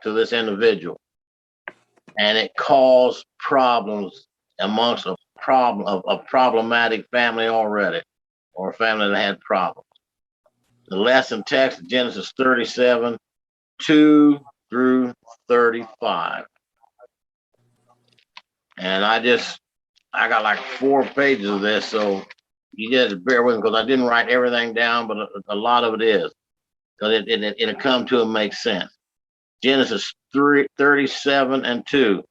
to this individual, and it caused problems amongst a problematic family already, or a family that had problems. The lesson text, Genesis 37, 2 through 35. And I got like 4 pages of this, so you just bear with me because I didn't write everything down, but a lot of it is, because it'll come to and make sense. Genesis 37 and 2.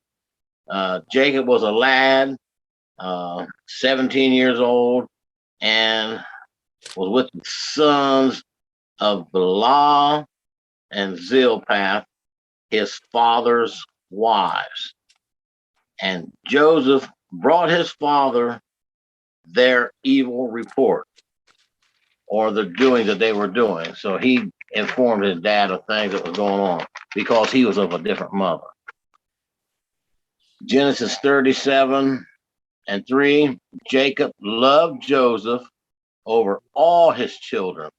Jacob was a lad, 17 years old, and was with the sons of Bilhah and Zilpath, his father's wives. And Joseph brought his father their evil report, or the doings that they were doing. So he informed his dad of things that was going on because he was of a different mother. Genesis 37 and 3, Jacob loved Joseph over all his children,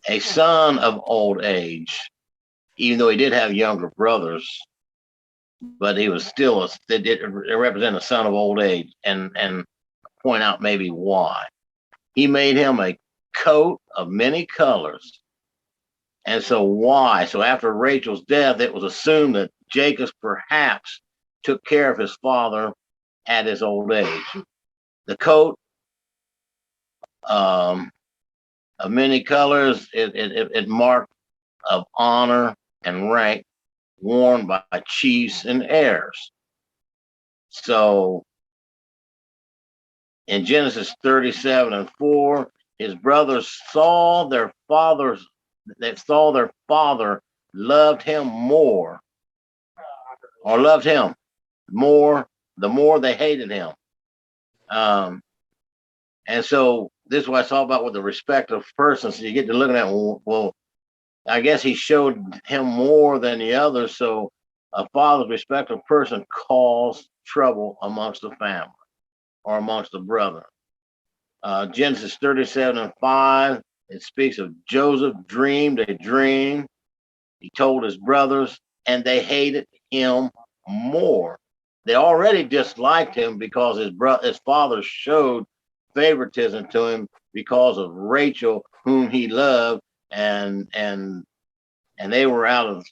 a son of old age, even though he did have younger brothers, but he was still it represented a son of old age, and point out maybe why. He made him a coat of many colors. And so why? So after Rachel's death, it was assumed that Jacob perhaps took care of his father at his old age. The coat of many colors, it marked of honor and rank worn by chiefs and heirs. So in Genesis 37 and 4, his brothers saw their father loved him more, or loved him more, the more they hated him. And so this is what I talk about with the respect of persons. So you get to looking at, well, I guess he showed him more than the others. So a father's respect of person caused trouble amongst the family or amongst the brethren. Genesis 37 and 5, it speaks of Joseph dreamed a dream. He told his brothers, and they hated him more. They already disliked him because his father showed favoritism to him because of Rachel, whom he loved, and they were out of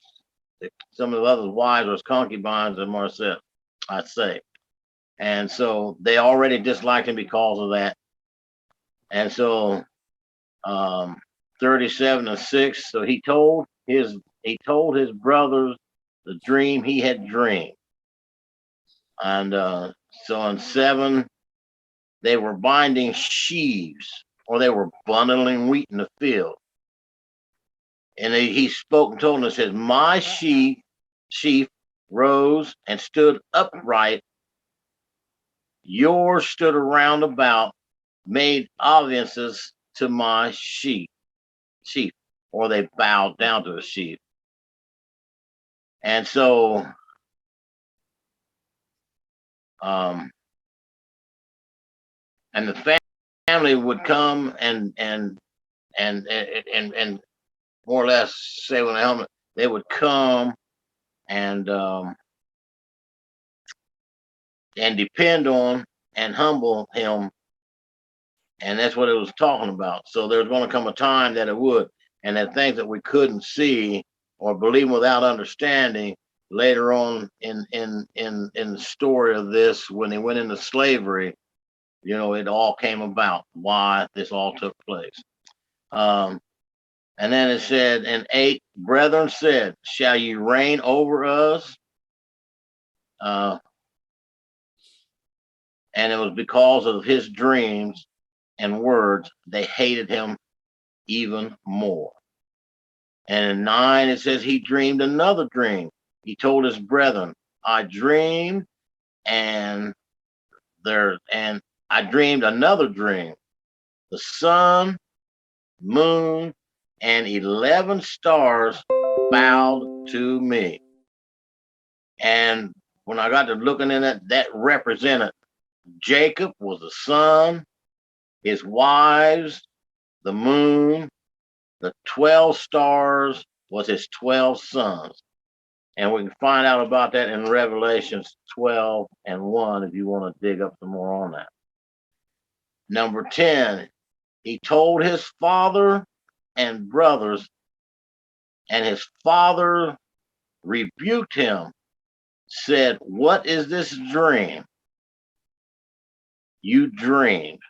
some of the other wives or concubines and Marcel, I'd say. And so they already disliked him because of that. And so 37 and 6, so he told his brothers the dream he had dreamed. And so on 7, they were binding sheaves, or they were bundling wheat in the field. And he spoke and told them, says, my sheaf rose and stood upright. Yours stood around about, made obeisances to my sheaf, or they bowed down to a sheaf. And so and the family would come and more or less say when they would come and depend on and humble him. And that's what it was talking about. So there's going to come a time that it would, and that things that we couldn't see or believe without understanding later on in the story of this, when they went into slavery, it all came about, why this all took place. And then it said, and 8, brethren said, shall you reign over us? And it was because of his dreams and words, they hated him even more. And in 9, it says he dreamed another dream. He told his brethren, I dreamed, and I dreamed another dream. The sun, moon, and 11 stars bowed to me. And when I got to looking in it, that represented Jacob was the sun, his wives, the moon, the 12 stars was his 12 sons. And we can find out about that in Revelations 12:1 if you want to dig up some more on that. Number 10, he told his father and brothers, and his father rebuked him, said, "What is this dream you dreamed?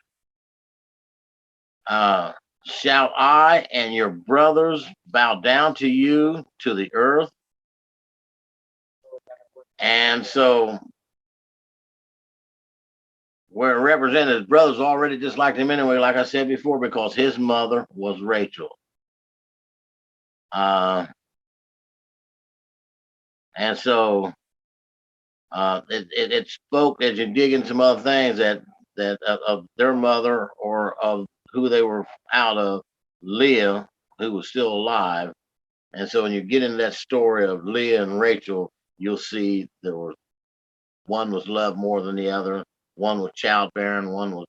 Shall I and your brothers bow down to you to the earth?" And so, where it represented his brothers already disliked him anyway, like I said before, because his mother was Rachel. And so it spoke, as you dig into some other things, that of their mother, or of who they were out of, Leah, who was still alive. And so when you get into that story of Leah and Rachel, you'll see there was one was loved more than the other. One was childbearing, one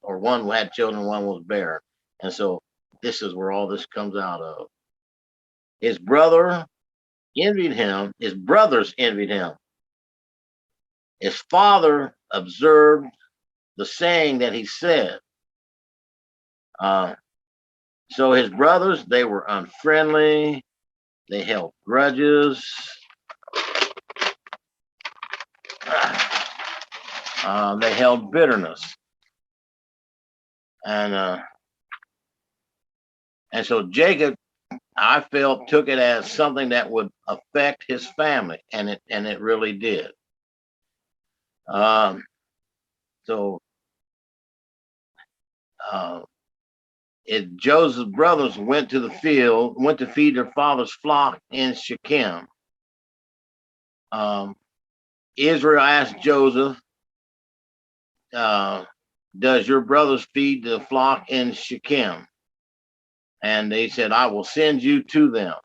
had children, one was barren. And so this is where all this comes out of. His brother envied him. His brothers envied him. His father observed the saying that he said. So his brothers, they were unfriendly. They held grudges. They held bitterness. And so Jacob, I felt, took it as something that would affect his family, and it really did. Joseph's brothers went to the field, went to feed their father's flock in Shechem. Israel asked Joseph, "Does your brothers feed the flock in Shechem?" And they said, "I will send you to them."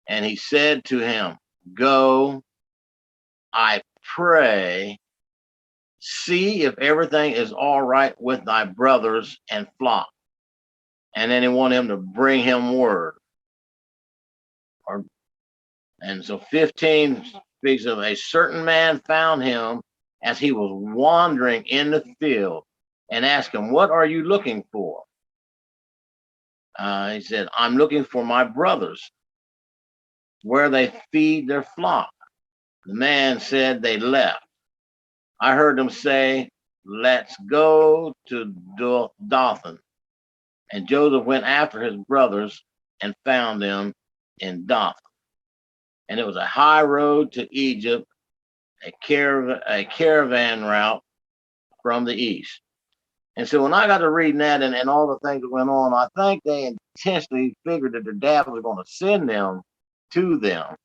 And he said to him, "Go, I pray, see if everything is all right with thy brothers and flock." And then he wanted him to bring him word. And so 15 speaks of, a certain man found him as he was wandering in the field and asked him, "What are you looking for?" He said, "I'm looking for my brothers, where they feed their flock." The man said, "They left. I heard them say, 'Let's go to Dothan.'" And Joseph went after his brothers and found them in Dothan. And it was a high road to Egypt, a caravan route from the east. And so when I got to reading that and all the things that went on, I think they intentionally figured that their dad was going to send them to them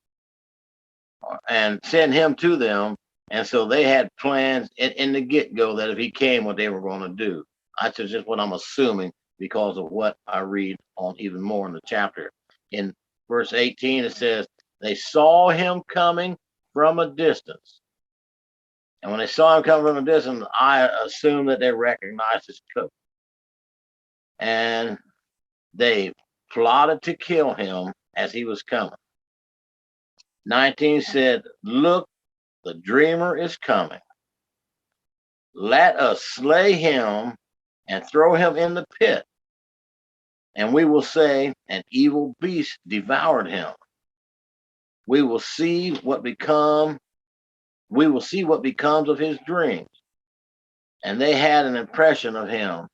and send him to them. And so they had plans in the get-go that if he came, what they were going to do. That's just what I'm assuming because of what I read on even more in the chapter. In verse 18, it says, "They saw him coming from a distance." And when they saw him coming from a distance, I assume that they recognized his coat. And they plotted to kill him as he was coming. 19 said, "Look, the dreamer is coming. Let us slay him and throw him in the pit. And we will say, an evil beast devoured him. We will see what becomes of his dreams." And they had an impression of him.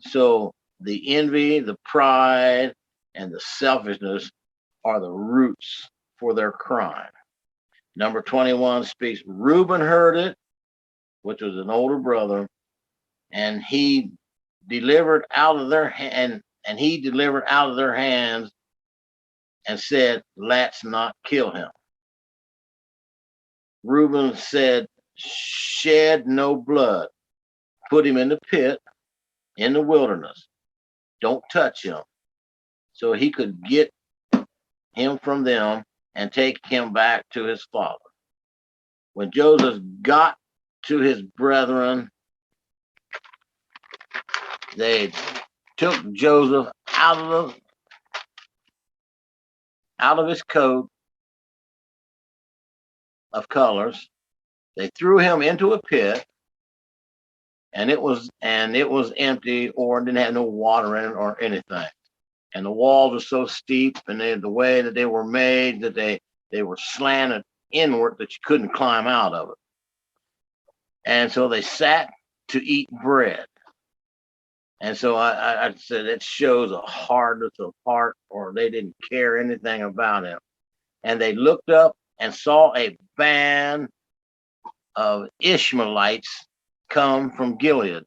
So the envy, the pride, and the selfishness are the roots for their crime. Number 21 speaks, Reuben heard it, which was an older brother, and he delivered out of their hands and said, "Let's not kill him." Reuben said, "Shed no blood. Put him in the pit in the wilderness. Don't touch him." So he could get him from them and take him back to his father. When Joseph got to his brethren, they took Joseph out of his coat of colors. They threw him into a pit, and it was empty, or didn't have no water in it or anything. And the walls were so steep, and the way that they were made, that they were slanted inward, that you couldn't climb out of it. And so they sat to eat bread. And so I said it shows a hardness of heart, or they didn't care anything about him. And they looked up and saw a band of Ishmaelites come from Gilead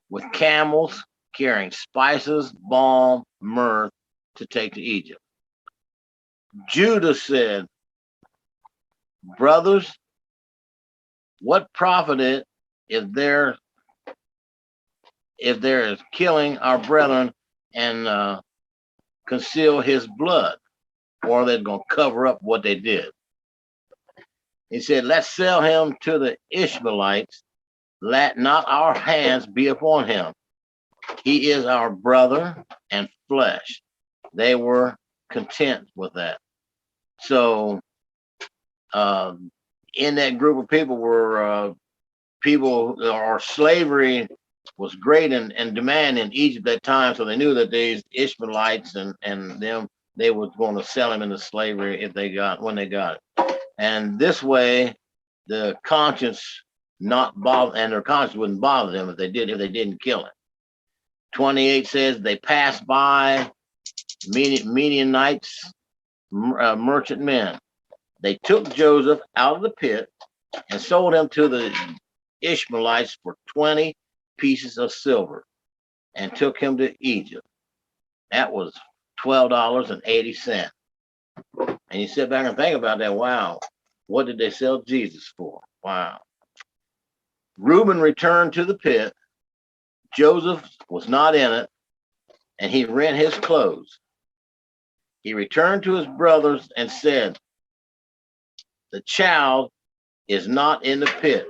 with camels carrying spices, balm, myrrh to take to Egypt. Judah said, brothers, what profit it if there is killing our brethren and conceal his blood, or they're going to cover up what they did? He said, let's sell him to the Ishmaelites. Let not our hands be upon him. He is our brother and flesh. They were content with that. So in that group of people were people, or slavery was great and demand in Egypt at that time. So they knew that these Ishmaelites and them, they were going to sell him into slavery when they got it. And this way, the conscience not bother, and their conscience wouldn't bother them if they didn't kill him. 28 says they passed by Midianites, merchant men. They took Joseph out of the pit and sold him to the Ishmaelites for 20 pieces of silver, and took him to Egypt. That was $12.80. And you sit back and think about that. Wow, what did they sell Jesus for? Wow. Reuben returned to the pit. Joseph was not in it, and he rent his clothes. He returned to his brothers and said, the child is not in the pit.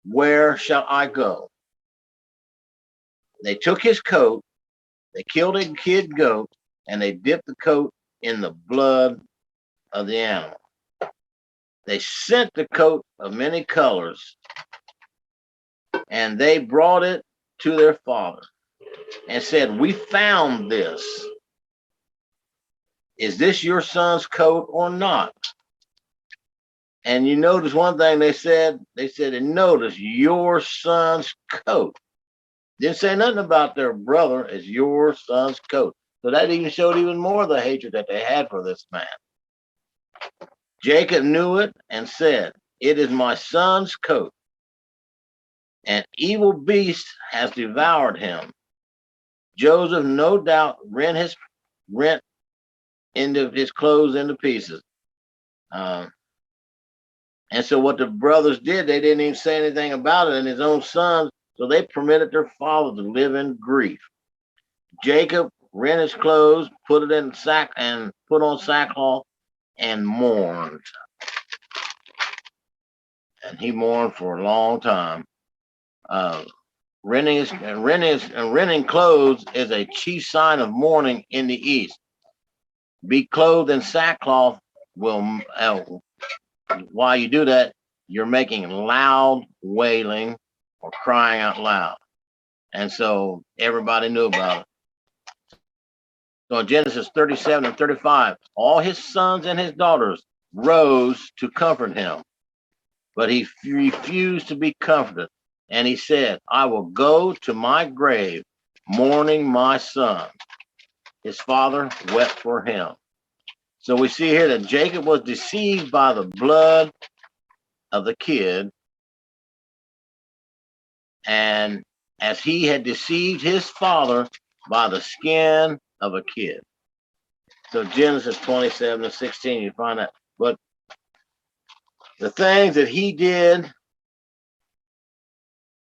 Where shall I go? They took his coat, they killed a kid goat, and they dipped the coat in the blood of the animal. They sent the coat of many colors, and they brought it to their father and said, we found this. Is this your son's coat or not? And you notice one thing they said, and notice your son's coat. Didn't say nothing about their brother as your son's coat. So that even showed even more the hatred that they had for this man. Jacob knew it and said, it is my son's coat. An evil beast has devoured him. Joseph no doubt rent into his clothes into pieces. And so what the brothers did, they didn't even say anything about it, and his own sons, so they permitted their father to live in grief. Jacob rent his clothes, put it in sack, and put on sackcloth, and mourned. And he mourned for a long time. Renting clothes is a chief sign of mourning in the East. Be clothed in sackcloth will, while you do that, you're making loud wailing or crying out loud. And so everybody knew about it. So in Genesis 37 and 35, all his sons and his daughters rose to comfort him, but he refused to be comforted. And he said, I will go to my grave mourning my son. His father wept for him. So we see here that Jacob was deceived by the blood of the kid, and as he had deceived his father by the skin of a kid. So Genesis 27 and 16, you find that. But the things that he did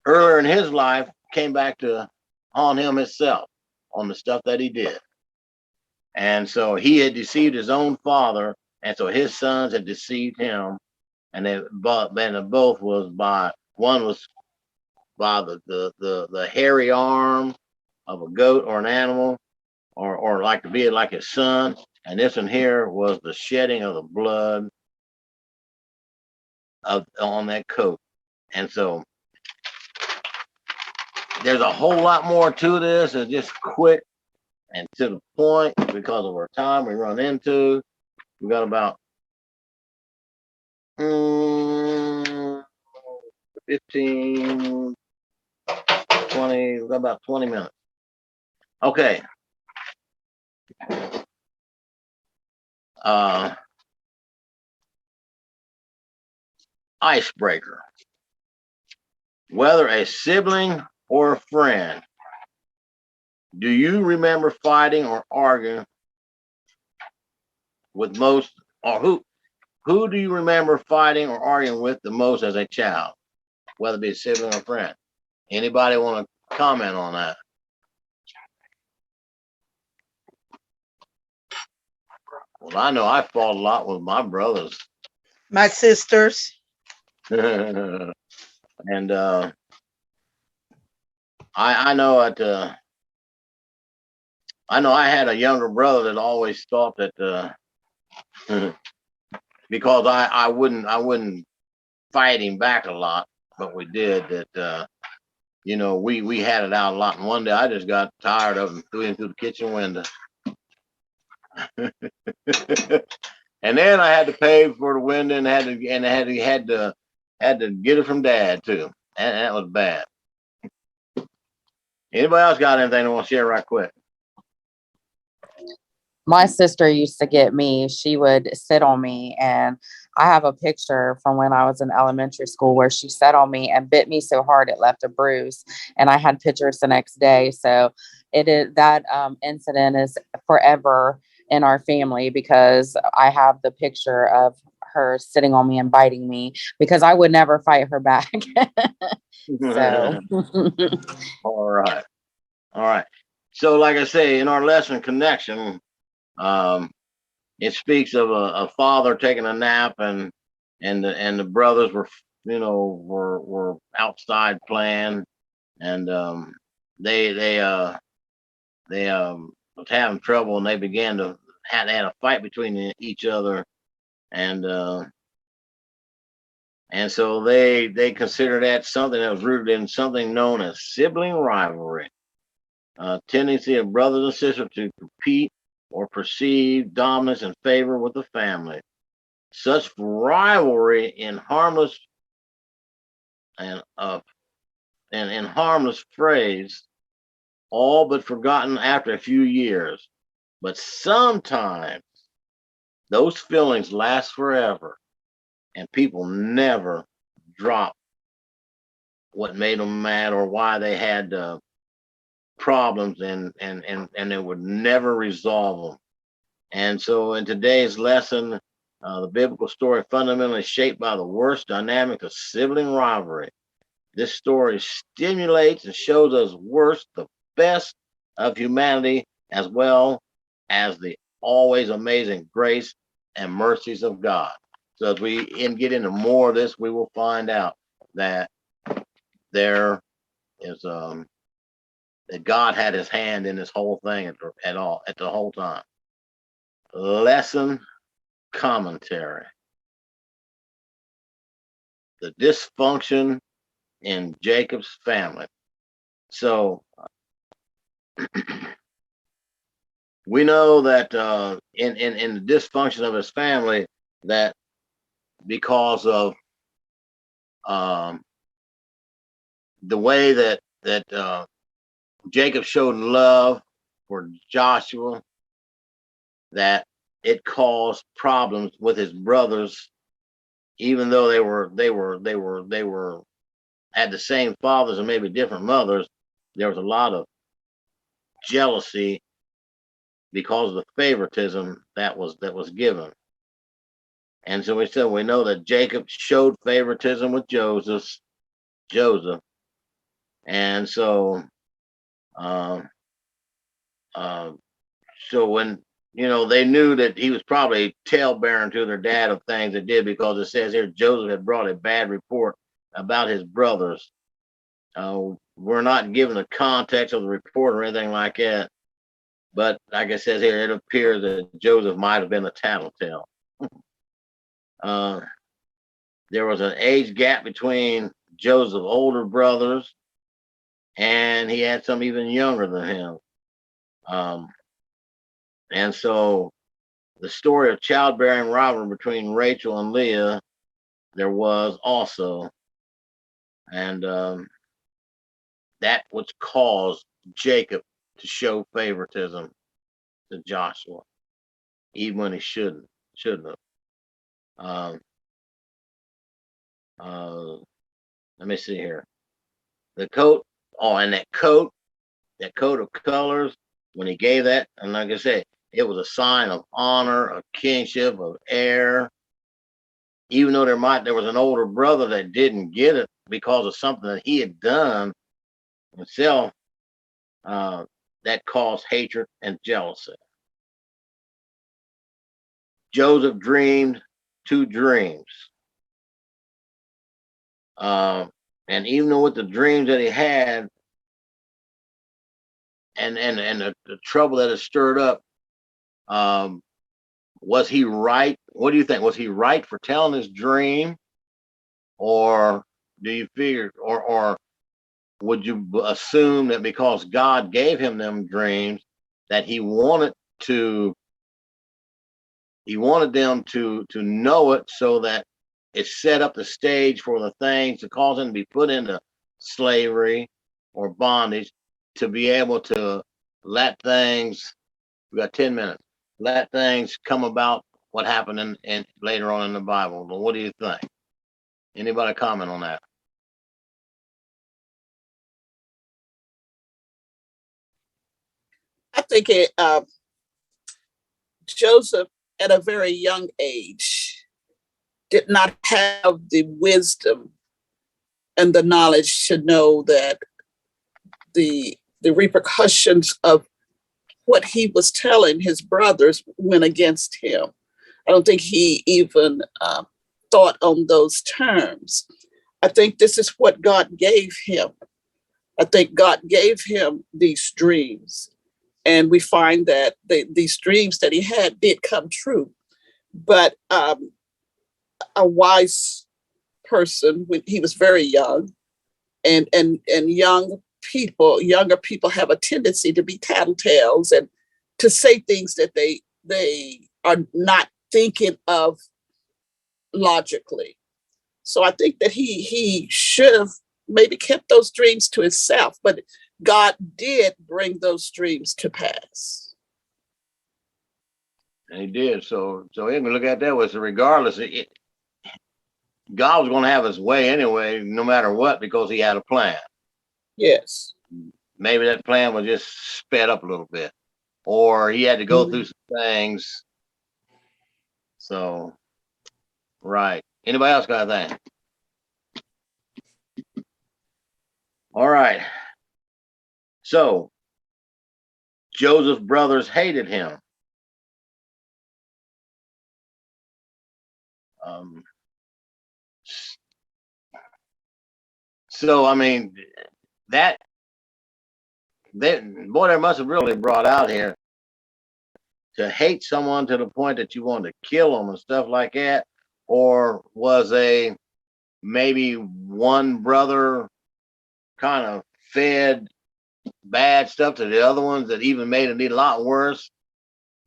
earlier in his life came back to haunt him himself on the stuff that he did. And so he had deceived his own father, and so his sons had deceived him. And they both was by, one was by the hairy arm of a goat or an animal, or like to be it like his son. And this one here was the shedding of the blood on that coat. And so there's a whole lot more to this. It's just quick and to the point because of our time we run into. We got about 15, 20, we got about 20 minutes. Okay. Icebreaker. Whether a sibling or a friend, do you remember fighting or arguing with most, or who do you remember fighting or arguing with the most as a child, whether it be a sibling or friend? Anybody want to comment on that? Well, I know I fought a lot with my brothers. My sisters. And I know I know I had a younger brother that always thought that because I wouldn't fight him back a lot, but we did that. We had it out a lot. And one day I just got tired of him, threw him through the kitchen window. And then I had to pay for the window and had to get it from Dad too. And that was bad. Anybody else got anything they want to share right quick? My sister used to get me. She would sit on me, and I have a picture from when I was in elementary school where she sat on me and bit me so hard it left a bruise. And I had pictures the next day. So it is that incident is forever in our family because I have the picture of her sitting on me and biting me because I would never fight her back. So All right. So like I say, in our lesson connection, it speaks of a father taking a nap and the brothers were outside playing, and they was having trouble, and they began to had a fight between each other, and so they consider that something that was rooted in something known as sibling rivalry, tendency of brothers and sisters to compete or perceive dominance and favor with the family. Such rivalry in harmless and in harmless phrase, all but forgotten after a few years. But sometimes those feelings last forever, and people never drop what made them mad or why they had problems, and they would never resolve them. And so in today's lesson, the biblical story fundamentally shaped by the worst dynamic of sibling rivalry. This story stimulates and shows us the best of humanity, as well as the always amazing grace and mercies of God. So as we get into more of this, we will find out that there is that God had his hand in this whole thing at the whole time. Lesson commentary. The dysfunction in Jacob's family. So we know that in the dysfunction of his family, that because of the way that Jacob showed love for Joshua, that it caused problems with his brothers, even though they were had the same fathers and maybe different mothers. There was a lot of jealousy because of the favoritism that was given. And so we know that Jacob showed favoritism with Joseph, and so so when they knew that he was probably talebearing to their dad of things they did, because it says here Joseph had brought a bad report about his brothers. We're not given the context of the report or anything like that, but like it says here, it appears that Joseph might have been a tattletale. there was an age gap between Joseph's older brothers, and he had some even younger than him. And so the story of childbearing rivalry between Rachel and Leah, there was also. And that which caused Jacob to show favoritism to Joshua, even when he shouldn't have. Let me see here. The coat, and that coat of colors, when he gave that, and like I said, it was a sign of honor, of kingship, of heir. Even though there was an older brother that didn't get it because of something that he had done himself, that caused hatred and jealousy. Joseph dreamed 2 dreams. And even though with the dreams that he had and the trouble that it stirred up, was he right? What do you think? Was he right for telling his dream? Or do you figure, or would you assume that because God gave him them dreams that he wanted them to know it, so that it set up the stage for the things to cause him to be put into slavery or bondage, to be able to let things, we got 10 minutes, let things come about what happened in later on in the Bible. But what do you think? Anybody comment on that? I think Joseph, at a very young age, did not have the wisdom and the knowledge to know that the repercussions of what he was telling his brothers went against him. I don't think he even thought on those terms. I think this is what God gave him. I think God gave him these dreams. And we find that these dreams that he had did come true. But a wise person, when he was very young, and younger people have a tendency to be tattletales and to say things that they are not thinking of logically. So I think that he should have maybe kept those dreams to himself, but God did bring those dreams to pass. And he did. So if we look at that, was regardless, God was going to have his way anyway, no matter what, because he had a plan. Yes. Maybe that plan was just sped up a little bit, or he had to go through some things. So, right. Anybody else got a thing? All right. So, Joseph's brothers hated him. So, I mean, that boy, there must have really brought out here to hate someone to the point that you want to kill them and stuff like that, or was maybe one brother kind of fed bad stuff to the other ones that even made it a lot worse.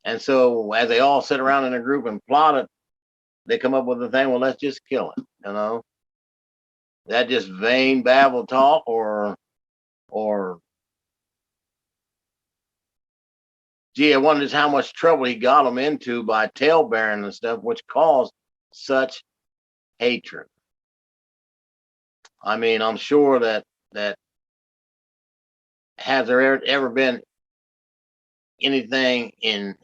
And so as they all sit around in a group and plot it, they come up with the thing, well, let's just kill him, That just vain babble talk, or gee, I wonder just how much trouble he got them into by tale bearing and stuff, which caused such hatred. I mean, I'm sure that has there ever been anything in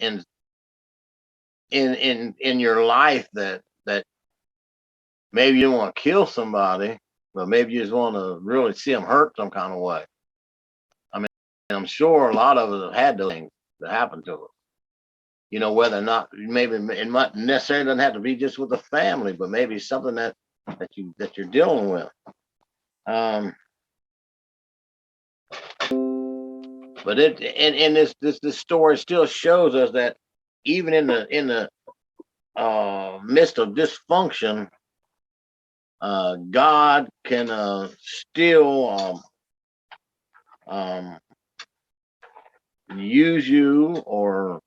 your life that maybe you don't want to kill somebody, but maybe you just want to really see them hurt some kind of way? I mean, I'm sure a lot of us have had those things that happen to us. Whether or not, maybe it might necessarily doesn't have to be just with the family, but maybe something that you're dealing with. But this story still shows us that even in the midst of dysfunction, God can still use you, or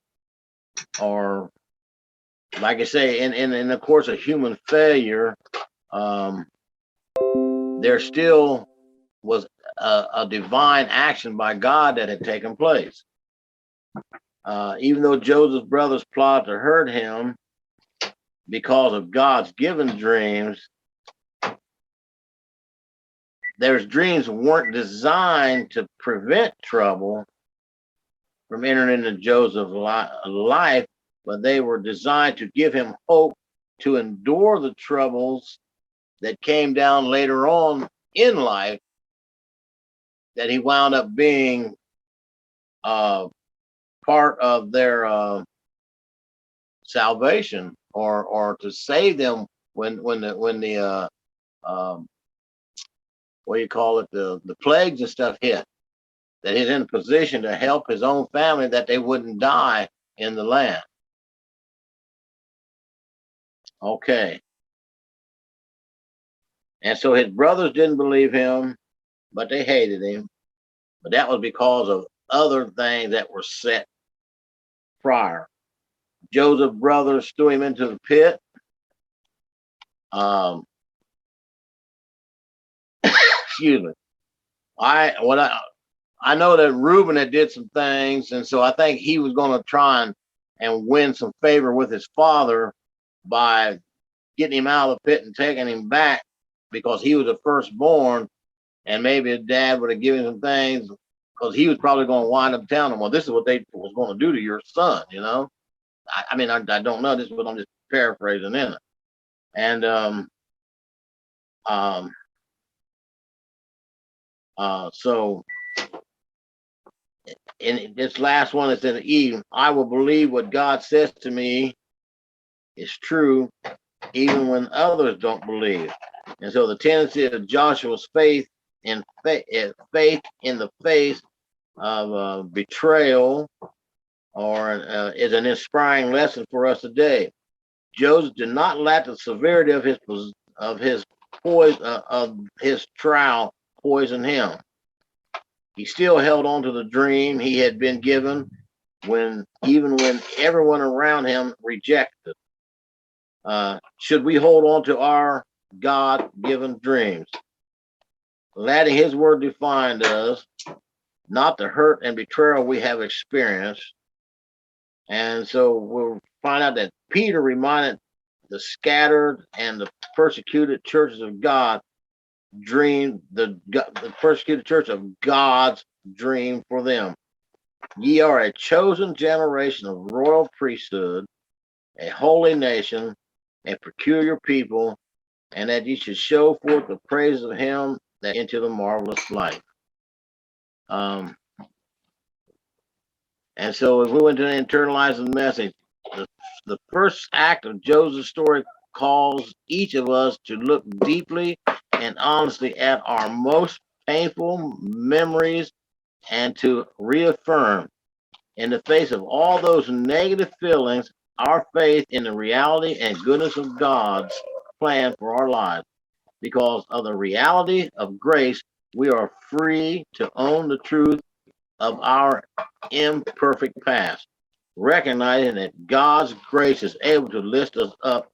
like I say, in the course of human failure, um, there still was a divine action by God that had taken place. Even though Joseph's brothers plotted to hurt him because of God's given dreams, their dreams weren't designed to prevent trouble from entering into Joseph's life, but they were designed to give him hope to endure the troubles that came down later on in life, that he wound up being part of their salvation, or to save them when the what do you call it, the plagues and stuff hit, that he's in a position to help his own family, that they wouldn't die in the land. Okay. And so his brothers didn't believe him, but they hated him. But that was because of other things that were set prior. Joseph's brothers threw him into the pit. Excuse me. I know that Reuben had did some things, and so I think he was going to try and win some favor with his father by getting him out of the pit and taking him back, because he was the firstborn, and maybe his dad would have given him things, because he was probably going to wind up telling him, well, this is what they was going to do to your son, you know. I mean, I don't know. This is what I'm just paraphrasing in it. And so in this last one, it's in E. I will believe what God says to me is true, even when others don't believe. And so the tendency of Joshua's faith in the face of betrayal, or is an inspiring lesson for us today. Joseph did not let the severity of his trial poison him. He still held on to the dream he had been given, even when everyone around him rejected. Should we hold on to our God-given dreams, letting his word define us, not the hurt and betrayal we have experienced? And so we'll find out that Peter reminded the scattered and the persecuted churches of God the persecuted church of God's dream for them. Ye are a chosen generation of royal priesthood, a holy nation, a peculiar people, and that ye should show forth the praise of him that into the marvelous light. And so if we went to internalize the message, the first act of Joseph's story calls each of us to look deeply and honestly at our most painful memories, and to reaffirm, in the face of all those negative feelings, our faith in the reality and goodness of God's plan for our lives. Because of the reality of grace, we are free to own the truth of our imperfect past, recognizing that God's grace is able to lift us up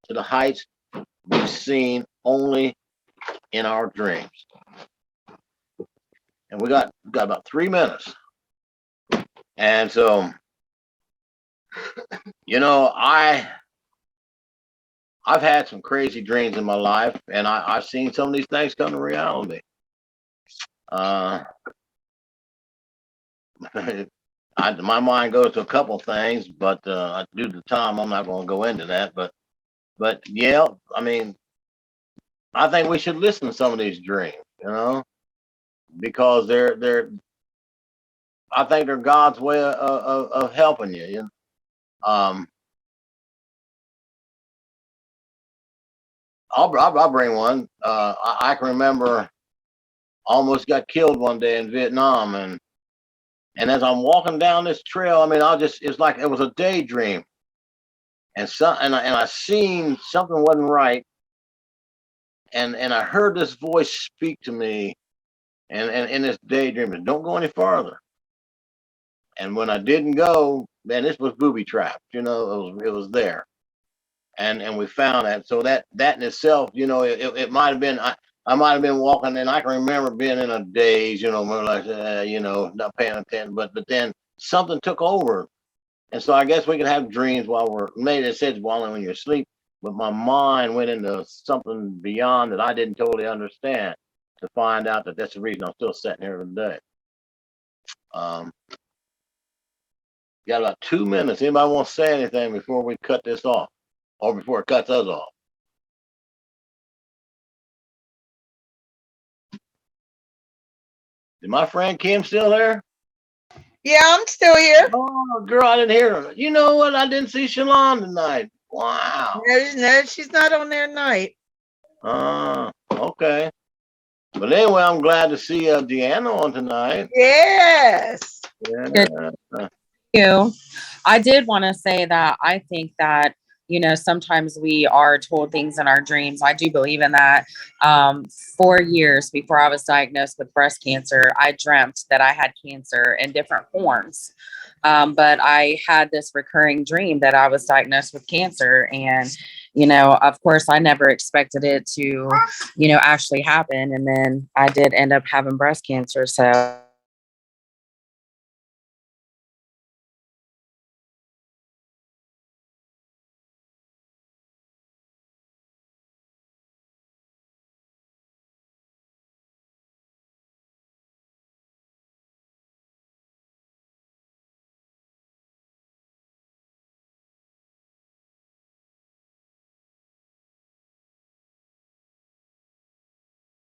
to the heights we've seen only in our dreams. And we got about 3 minutes. And so, you know, I've had some crazy dreams in my life, and I've seen some of these things come to reality. My mind goes to a couple things, but due to time, I'm not going to go into that. But yeah, I mean, I think we should listen to some of these dreams, you know, because I think they're God's way of helping you. You know? I'll bring one. I can remember almost got killed one day in Vietnam, and as I'm walking down this trail, I mean, it's like it was a daydream, and I seen something wasn't right, and I heard this voice speak to me, and in this daydream, don't go any farther. And when I didn't go, man, this was booby trapped. It was there, and we found that. So that in itself, it might have been. I might have been walking, and I can remember being in a daze, more like, not paying attention. But then something took over, and so I guess we can have dreams maybe it says while when you're asleep, but my mind went into something beyond that I didn't totally understand to find out that that's the reason I'm still sitting here today. Got about 2 minutes. Anybody want to say anything before we cut this off, or before it cuts us off? Is my friend Kim still there? Yeah, I'm still here. Oh, girl, I didn't hear her. You know what? I didn't see Shalon tonight. Wow. No, she's not on there tonight. Okay. But anyway, I'm glad to see Deanna on tonight. Yes. Yeah. You. I did want to say that I think that, sometimes we are told things in our dreams. I do believe in that. 4 years before I was diagnosed with breast cancer, I dreamt that I had cancer in different forms. But I had this recurring dream that I was diagnosed with cancer. And, of course, I never expected it to, actually happen. And then I did end up having breast cancer. So